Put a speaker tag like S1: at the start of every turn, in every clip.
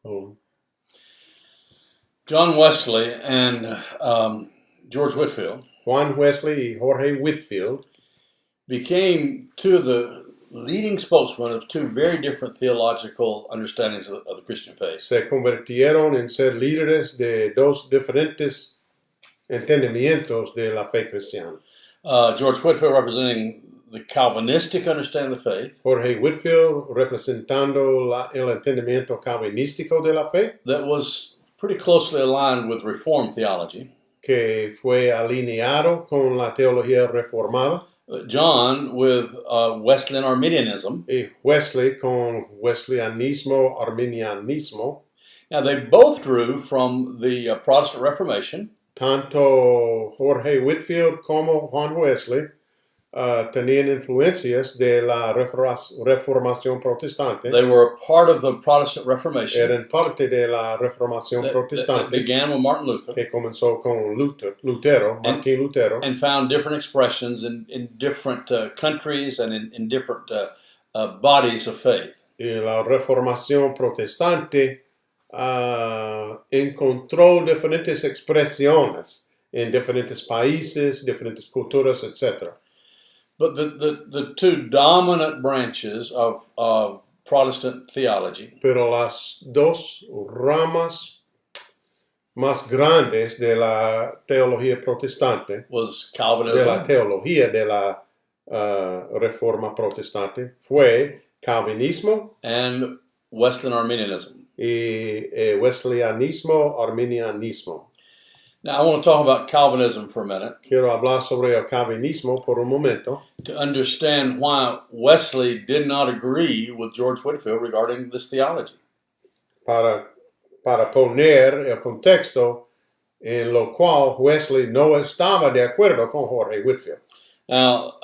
S1: Oh.
S2: John Wesley and George Whitefield
S1: Juan Wesley y Jorge Whitefield
S2: became two of the leading spokesmen of two very different theological understandings of the Christian faith.
S1: se convirtieron en ser líderes de dos diferentes entendimientos de la fe cristiana.
S2: George Whitefield representing the Calvinistic understanding of the faith
S1: Jorge Whitefield representando el entendimiento calvinístico de la fe,
S2: that was pretty closely aligned with Reformed theology.
S1: que fue alineado con la teología reformada,
S2: John with Wesleyan Arminianism.
S1: y Wesley con wesleyanismo, arminianismo.
S2: Now, they both drew from the Protestant Reformation.
S1: Tanto Jorge Whitefield como Juan Wesley tenían influencias de la reformación protestante.
S2: They were a part of the Protestant Reformation.
S1: Eran parte de la reformación
S2: That
S1: protestante
S2: began with Martin Luther
S1: que comenzó con Martín Lutero,
S2: and found different expressions in different countries and in different bodies of faith.
S1: y la reformación protestante encontró diferentes expresiones en diferentes países, diferentes culturas, etc.
S2: But the two dominant branches of Protestant theology
S1: Pero las dos ramas más grandes de la teología protestante,
S2: was
S1: de
S2: Calvinism
S1: la teología de la reforma protestante, fue calvinismo
S2: and Wesleyan Arminianism.
S1: y wesleyanismo, arminianismo.
S2: Now, I want to talk about Calvinism for a minute
S1: Quiero hablar sobre el calvinismo por un momento
S2: to understand why Wesley did not agree with George Whitefield regarding this theology.
S1: para poner el contexto en lo cual Wesley no estaba de acuerdo con Jorge Whitefield.
S2: Now,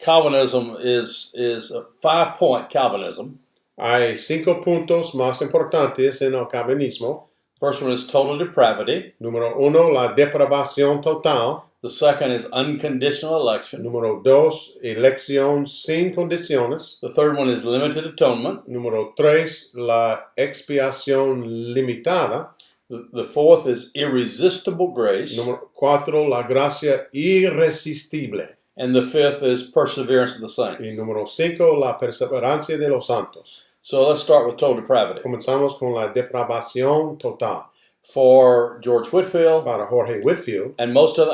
S2: Calvinism is a 5-point Calvinism.
S1: Hay 5 puntos más importantes en el calvinismo.
S2: First one is total depravity.
S1: Número 1, la depravación total.
S2: The second is unconditional election.
S1: Número 2, elección sin condiciones.
S2: The third one is limited atonement.
S1: Número 3, la expiación limitada.
S2: The fourth is irresistible grace.
S1: Número 4, la gracia irresistible.
S2: And the fifth is perseverance of the
S1: Y
S2: saints.
S1: número 5, la perseverancia de los santos.
S2: So let's start with total depravity.
S1: Comenzamos con la depravación total.
S2: For George Whitefield
S1: Para Jorge Whitefield
S2: and most other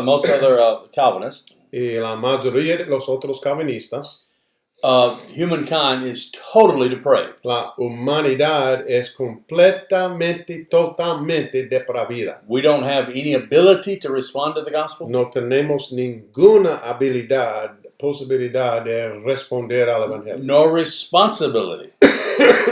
S2: most other Calvinists,
S1: y la mayoría de los otros calvinistas,
S2: humankind is totally depraved.
S1: la humanidad es completamente, totalmente depravida.
S2: We don't have any ability to respond to the gospel.
S1: No tenemos ninguna posibilidad de responder al evangelio,
S2: No responsibility.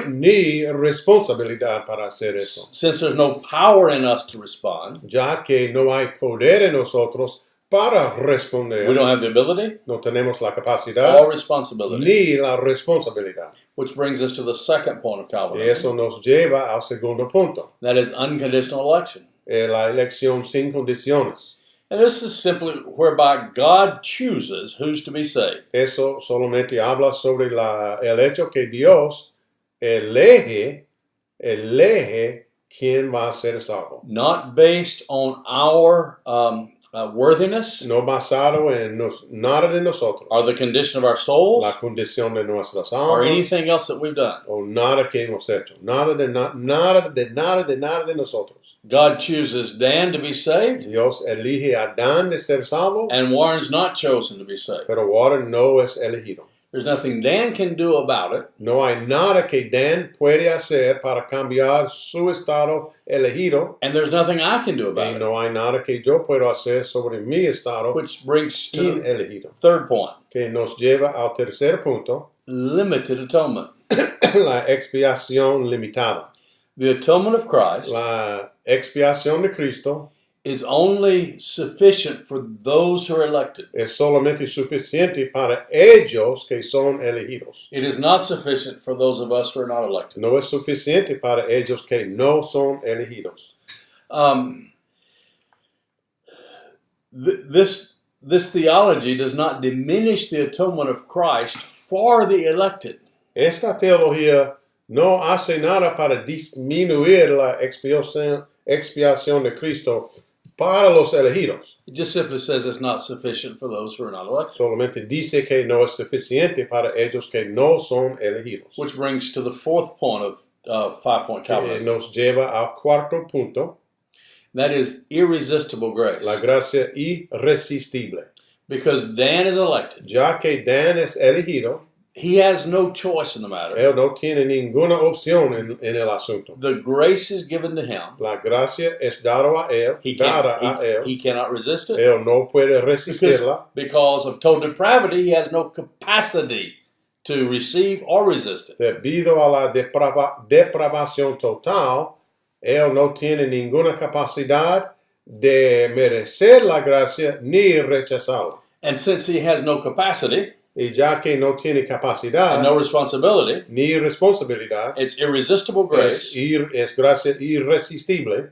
S1: ni responsabilidad para hacer eso,
S2: Since there's no power in us to respond,
S1: ya que no hay poder en nosotros para responder.
S2: we don't have the ability
S1: No tenemos la capacidad
S2: or responsibility.
S1: ni la responsabilidad.
S2: Which brings us to the second point of
S1: Y
S2: Calvinism.
S1: eso nos lleva al segundo punto,
S2: That is unconditional election.
S1: la elección sin condiciones.
S2: And this is simply whereby God chooses who's to be saved.
S1: Eso solamente habla sobre el hecho que Dios elige quién va a ser salvo.
S2: Not based on our worthiness
S1: No basado en nada de nosotros,
S2: or the condition of our souls
S1: la condición de nuestras
S2: or
S1: almas,
S2: anything else that we've done.
S1: o nada que hemos hecho. Nada de nosotros.
S2: God chooses Dan to be saved,
S1: Dios elige a Dan de ser salvo,
S2: and Warren's not chosen to be saved.
S1: pero Warren no es elegido.
S2: There's nothing Dan can do about it,
S1: No hay nada que Dan puede hacer para cambiar su estado elegido,
S2: and there's nothing I can do
S1: y
S2: about it.
S1: no hay nada que yo puedo hacer sobre mi estado
S2: Which brings to the
S1: inelegido.
S2: third point,
S1: Que nos lleva al tercer punto,
S2: limited atonement.
S1: la expiación limitada.
S2: The atonement of Christ
S1: La expiación de Cristo
S2: is only sufficient for those who are elected.
S1: es solamente suficiente para ellos que son elegidos.
S2: It is not sufficient for those of us who are not elected.
S1: No es suficiente para ellos que no son elegidos.
S2: This theology does not diminish the atonement of Christ for the elected.
S1: Esta teología no hace nada para disminuir la expiación de Cristo para los elegidos.
S2: It just simply says it's not sufficient for those who are not elected.
S1: Solamente dice que no es suficiente para ellos que no son elegidos.
S2: Which brings to the fourth point of 5-point
S1: Que
S2: Calvinism.
S1: nos lleva al cuarto punto,
S2: That is irresistible grace.
S1: la gracia irresistible.
S2: Because Dan is elected,
S1: Ya que Dan es elegido,
S2: he has no choice in the matter.
S1: él no tiene ninguna opción en el asunto.
S2: The grace is given to him.
S1: La gracia es dada a él,
S2: He cannot resist it.
S1: Él no puede resistirla.
S2: Because of total depravity, he has no capacity to receive or resist it.
S1: Debido a la depravación total, él no tiene ninguna capacidad de merecer la gracia ni rechazarla.
S2: And since he has no capacity
S1: Y ya que no tiene capacidad
S2: and no responsibility,
S1: ni responsabilidad,
S2: it's irresistible grace.
S1: es gracia irresistible.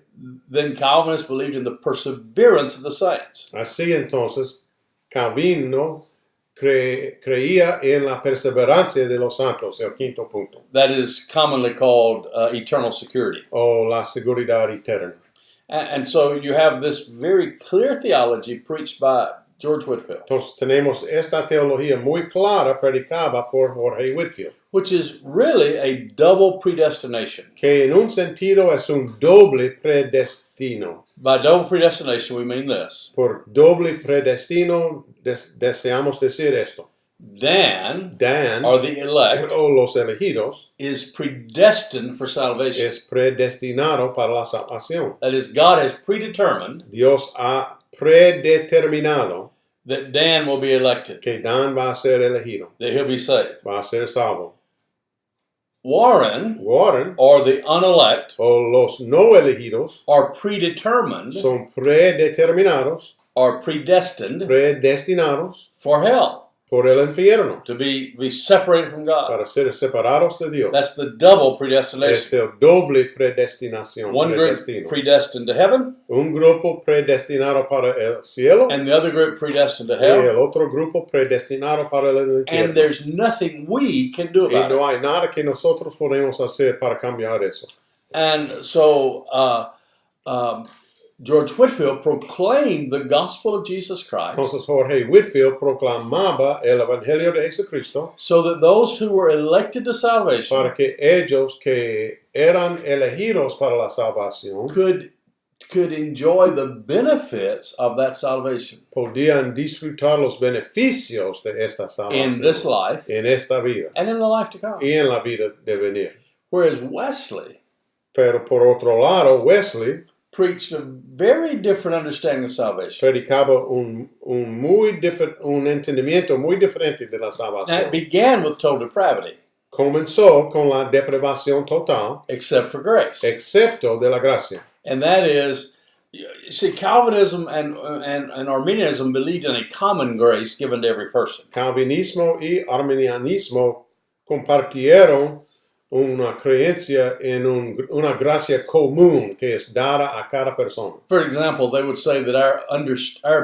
S2: Then Calvinists believed in the perseverance of the saints.
S1: Así entonces, Calvino creía en la perseverancia de los santos, el quinto punto,
S2: That is commonly called eternal security.
S1: o la seguridad eterna.
S2: And so you have this very clear theology preached by George Whitefield,
S1: Entonces tenemos esta teología muy clara predicada por Jorge Whitefield,
S2: which is really a double predestination.
S1: que en un sentido es un doble predestino.
S2: By double predestination, we mean this.
S1: Por doble predestino deseamos decir esto.
S2: Dan,
S1: Dan,
S2: or the elect,
S1: o los elegidos,
S2: is predestined for salvation.
S1: es predestinado para la salvación.
S2: That is, God has predetermined
S1: Dios ha predeterminado
S2: that Dan will be elected,
S1: que Dan va a ser elegido,
S2: that he'll be saved.
S1: va a ser salvo.
S2: Warren,
S1: Warren,
S2: or the unelect,
S1: o los no elegidos,
S2: are predetermined
S1: son predeterminados,
S2: or predestined
S1: predestinados
S2: for hell,
S1: por el infierno,
S2: to be separated from God.
S1: para ser separados de Dios.
S2: That's the double
S1: Es
S2: predestination.
S1: el doble predestinación.
S2: One group
S1: predestino.
S2: predestined to heaven,
S1: Un grupo predestinado para el cielo
S2: and the other group predestined to
S1: y
S2: hell.
S1: el otro grupo predestinado para el
S2: And
S1: infierno.
S2: there's nothing we can do
S1: Y
S2: about it.
S1: no hay nada que nosotros podemos hacer para cambiar eso.
S2: And so George Whitefield proclaimed the gospel of Jesus Christ
S1: Entonces Jorge Whitefield proclamaba el Evangelio de Jesucristo
S2: so that those who were elected to salvation
S1: para que ellos que eran elegidos para la salvación
S2: could enjoy the benefits of that salvation
S1: podían disfrutar los beneficios de esta salvación
S2: in this life
S1: en esta vida
S2: and in the life to come.
S1: y en la vida de venir.
S2: Whereas Wesley
S1: Pero por otro lado, Wesley
S2: preached a very different understanding of salvation.
S1: predicaba un entendimiento muy diferente de la
S2: And
S1: salvación.
S2: it began with total depravity,
S1: Comenzó con la depravación total,
S2: except for grace.
S1: excepto de la gracia.
S2: And that is, you see, Calvinism and Arminianism believed in a common grace given to every person.
S1: Calvinismo y arminianismo compartieron una creencia en una gracia común que es dada a cada persona.
S2: For example, they would say that our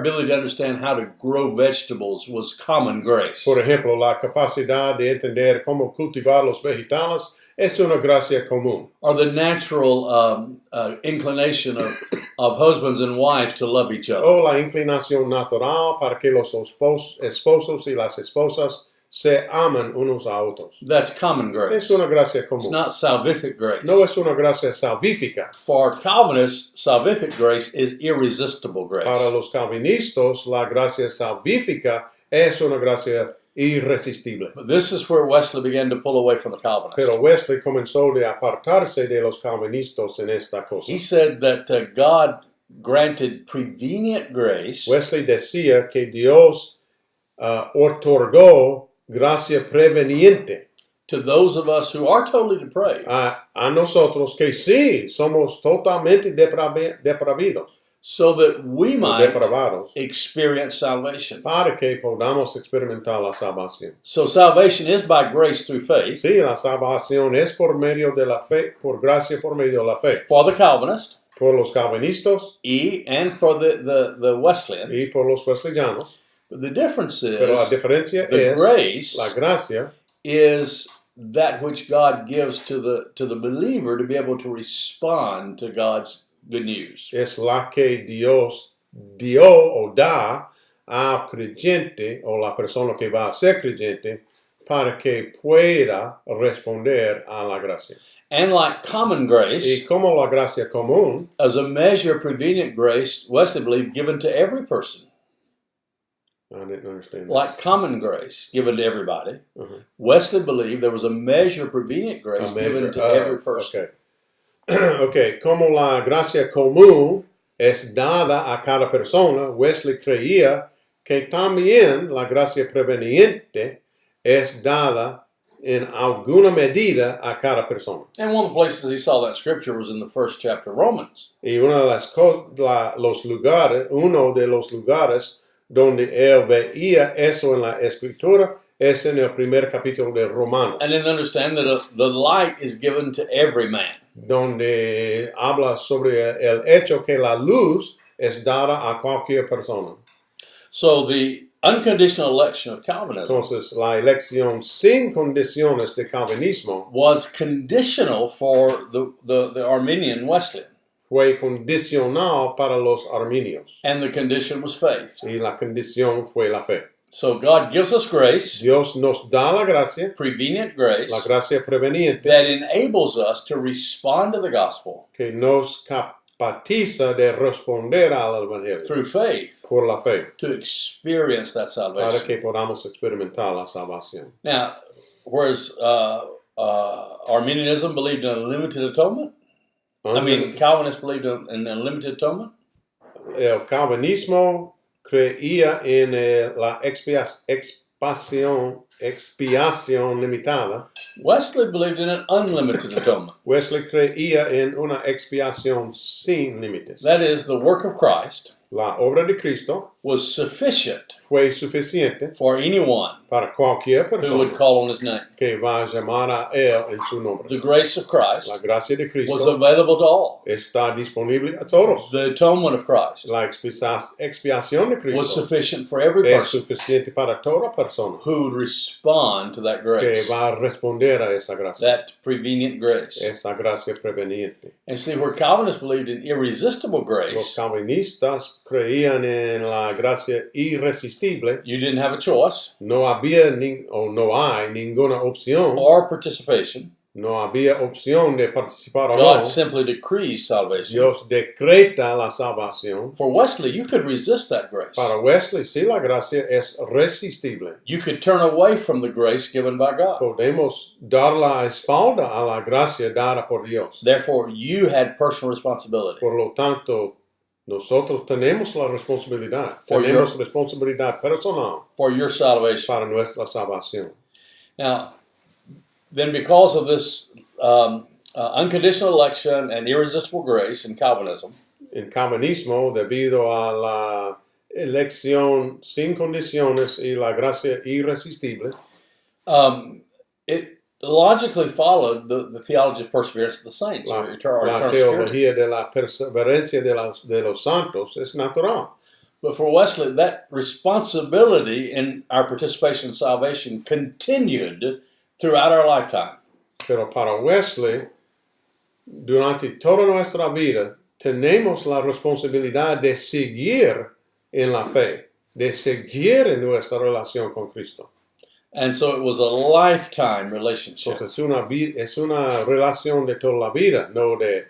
S2: ability to understand how to grow vegetables was common grace.
S1: Por ejemplo, la capacidad de entender cómo cultivar los vegetales es una gracia común.
S2: Or the natural inclination of husbands and wives to love each other.
S1: O la inclinación natural para que los esposos y las esposas se aman unos a otros.
S2: That's common grace.
S1: Es una gracia
S2: It's
S1: común.
S2: not salvific grace.
S1: No es una gracia salvífica.
S2: For Calvinists, salvific grace is irresistible grace.
S1: Para los calvinistas, la gracia salvífica es una gracia irresistible.
S2: But this is where Wesley began to pull away from the Calvinists.
S1: Pero Wesley comenzó de apartarse de los calvinistas en esta cosa.
S2: He said that God granted prevenient grace
S1: Wesley decía que Dios otorgó gracia preveniente
S2: to those of us who are totally depraved,
S1: a nosotros que sí somos totalmente depravidos,
S2: so that we might
S1: depravados,
S2: experience salvation.
S1: para que podamos experimentar la salvación.
S2: So salvation is by grace through faith
S1: Sí, la salvación es por medio de la fe, por gracia por medio de la fe.
S2: for the Calvinist
S1: Por los calvinistas
S2: and for the Wesleyan.
S1: y por los wesleyanos.
S2: But the difference
S1: Pero la
S2: is
S1: diferencia
S2: the
S1: es
S2: grace
S1: la gracia
S2: is that which God gives to the believer to be able to respond to God's good news.
S1: Es la que Dios dio o da al creyente o la persona que va a ser creyente para que pueda responder a la gracia.
S2: And like common grace,
S1: Y como la gracia común,
S2: as a measure of prevenient grace, Wesley believed given to every person.
S1: I didn't understand that.
S2: Like common grace given to everybody, Wesley believed there was a measure of prevenient grace given to every person.
S1: Okay, como la gracia común es dada a cada persona, Wesley creía que también la gracia preveniente es dada en alguna medida a cada persona.
S2: And one of the places he saw that scripture was in the first chapter of Romans.
S1: Y uno de los lugares donde él veía eso en la escritura es en el primer capítulo de Romanos.
S2: And then understand that the light is given to every man.
S1: Donde habla sobre el hecho que la luz es dada a cualquier persona.
S2: So the unconditional election of Calvinism
S1: Entonces, la elección sin condiciones de Calvinismo
S2: was conditional for the Arminian Wesleyan.
S1: fue condicional para los arminios.
S2: And the condition was faith.
S1: Y la condición fue la fe.
S2: So God gives us grace,
S1: Dios nos da la gracia,
S2: prevenient grace,
S1: la gracia preveniente,
S2: that enables us to respond to the gospel
S1: que nos capacita de responder al evangelio
S2: through faith,
S1: por la fe,
S2: to experience that
S1: para
S2: salvation.
S1: que podamos experimentar la salvación.
S2: Now, whereas Arminianism believed in a limited atonement, Calvinists believed in a limited atonement.
S1: El calvinismo creía en la expiación limitada.
S2: Wesley believed in an unlimited atonement.
S1: Wesley creía en una expiación sin límites.
S2: That is, the work of Christ
S1: La obra de Cristo
S2: was sufficient
S1: fue suficiente
S2: for anyone
S1: para cualquier
S2: who would
S1: persona
S2: call on his name.
S1: que va a llamar a él en su nombre.
S2: The grace of Christ
S1: La gracia de
S2: was
S1: Cristo
S2: available to all.
S1: está disponible a todos.
S2: The atonement of Christ
S1: La expiación de
S2: was
S1: Cristo
S2: sufficient for every
S1: es
S2: person
S1: suficiente para toda persona
S2: who would respond to that
S1: que
S2: grace,
S1: va a responder a esa gracia.
S2: that prevenient grace.
S1: Esa gracia preveniente.
S2: And see, where Calvinists believed in irresistible
S1: Los
S2: grace,
S1: calvinistas creían en la gracia irresistible.
S2: you didn't have a choice
S1: No había no hay ninguna opción.
S2: or participation.
S1: No había opción de participar o
S2: God
S1: no.
S2: simply decrees salvation.
S1: Dios decreta la salvación.
S2: For Wesley, you could resist that grace.
S1: Para Wesley, si la gracia es resistible,
S2: You could turn away from the grace given by God.
S1: podemos dar la espalda a la gracia dada por Dios.
S2: Therefore, you had personal responsibility.
S1: Por lo tanto, nosotros tenemos la responsabilidad.
S2: For
S1: Tenemos responsabilidad personal
S2: For your salvation.
S1: para nuestra salvación.
S2: Now, then because of this unconditional election and irresistible grace in Calvinism,
S1: En calvinismo, debido a la elección sin condiciones y la gracia irresistible,
S2: it logically followed the theology of perseverance of the saints, or
S1: la
S2: eternal security.
S1: teología de la perseverancia de los santos es natural.
S2: But for Wesley, that responsibility in our participation in salvation continued throughout our lifetime.
S1: Pero para Wesley, durante toda nuestra vida, tenemos la responsabilidad de seguir en la fe, de seguir en nuestra relación con Cristo.
S2: And so it was a lifetime relationship.
S1: Entonces es una relación de toda la vida, no de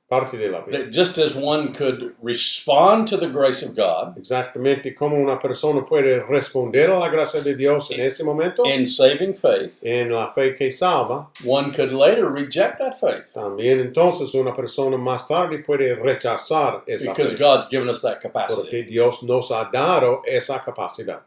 S1: parte de la vida.
S2: That just as one could respond to the grace of God
S1: Exactamente como una persona puede responder a la gracia de Dios en ese momento,
S2: in saving faith,
S1: en la fe que salva,
S2: one could later reject that faith
S1: también entonces una persona más tarde puede rechazar esa
S2: because
S1: fe,
S2: God's given us that capacity.
S1: porque Dios nos ha dado esa capacidad.